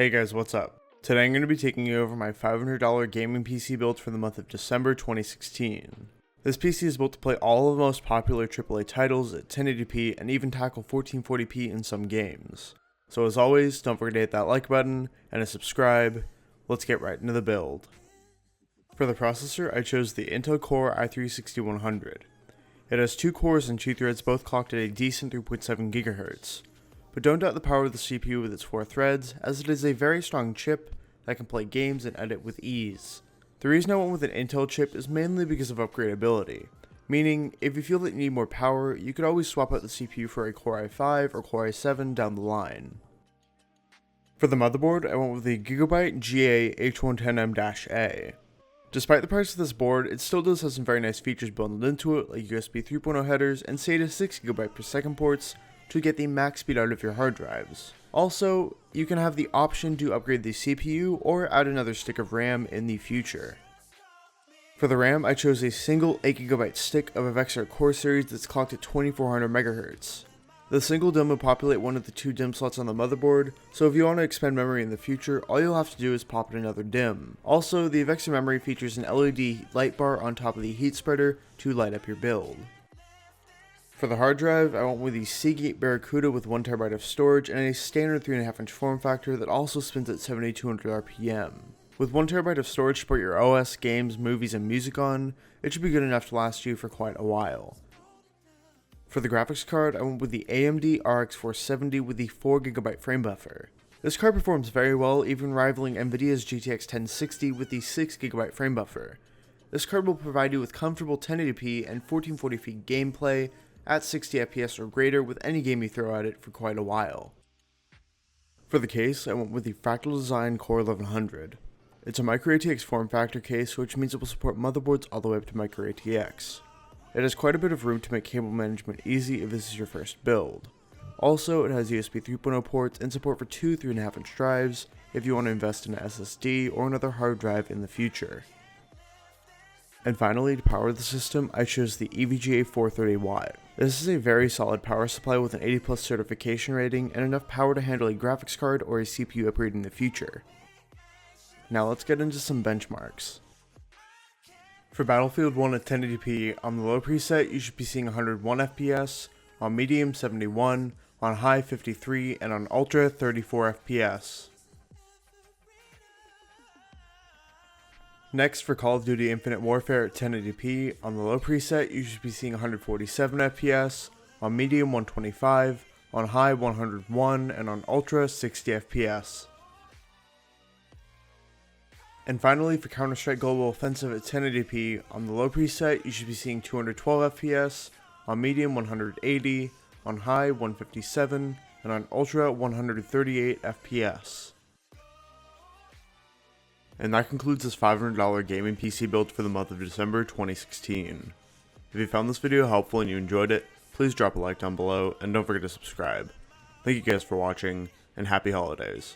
Hey guys, what's up? Today I'm going to be taking you over my $500 gaming PC build for the month of December 2016. This PC is built to play all of the most popular AAA titles at 1080p and even tackle 1440p in some games. So as always, don't forget to hit that like button and to subscribe. Let's get right into the build. For the processor, I chose the Intel Core i3-6100. It has 2 cores and 2 threads, both clocked at a decent 3.7 GHz. But don't doubt the power of the CPU with its 4 threads, as it is a very strong chip that can play games and edit with ease. The reason I went with an Intel chip is mainly because of upgradability, meaning if you feel that you need more power, you could always swap out the CPU for a Core i5 or Core i7 down the line. For the motherboard, I went with the Gigabyte GA H110M-A. Despite the price of this board, it still does have some very nice features built into it, like USB 3.0 headers and SATA 6GB per second ports to get the max speed out of your hard drives. Also, you can have the option to upgrade the CPU or add another stick of RAM in the future. For the RAM, I chose a single 8GB stick of Avexir core series that's clocked at 2400 MHz. The single DIMM will populate one of the 2 DIMM slots on the motherboard, so if you want to expand memory in the future, all you'll have to do is pop in another DIMM. Also, the Avexir memory features an LED light bar on top of the heat spreader to light up your build. For the hard drive, I went with the Seagate Barracuda with 1TB of storage and a standard 3.5-inch form factor that also spins at 7200 RPM. With 1TB of storage to put your OS, games, movies, and music on, it should be good enough to last you for quite a while. For the graphics card, I went with the AMD RX 470 with the 4GB frame buffer. This card performs very well, even rivaling Nvidia's GTX 1060 with the 6GB frame buffer. This card will provide you with comfortable 1080p and 1440p gameplay at 60 FPS or greater with any game you throw at it for quite a while. For the case, I went with the Fractal Design Core 1100. It's a micro ATX form factor case, which means it will support motherboards all the way up to micro ATX. It has quite a bit of room to make cable management easy if this is your first build. Also, it has USB 3.0 ports and support for 2 3.5-inch drives if you want to invest in an SSD or another hard drive in the future. And finally, to power the system, I chose the EVGA 430W. This is a very solid power supply with an 80+ certification rating and enough power to handle a graphics card or a CPU upgrade in the future. Now let's get into some benchmarks. For Battlefield 1 at 1080p, on the low preset you should be seeing 101 FPS, on medium 71, on high 53, and on ultra 34 FPS. Next, for Call of Duty Infinite Warfare at 1080p, on the low preset you should be seeing 147 FPS, on medium 125, on high 101, and on ultra 60 FPS. And finally, for Counter-Strike Global Offensive at 1080p, on the low preset you should be seeing 212 FPS, on medium 180, on high 157, and on ultra 138 FPS. And that concludes this $500 gaming PC build for the month of December 2016. If you found this video helpful and you enjoyed it, please drop a like down below and don't forget to subscribe. Thank you guys for watching, and happy holidays.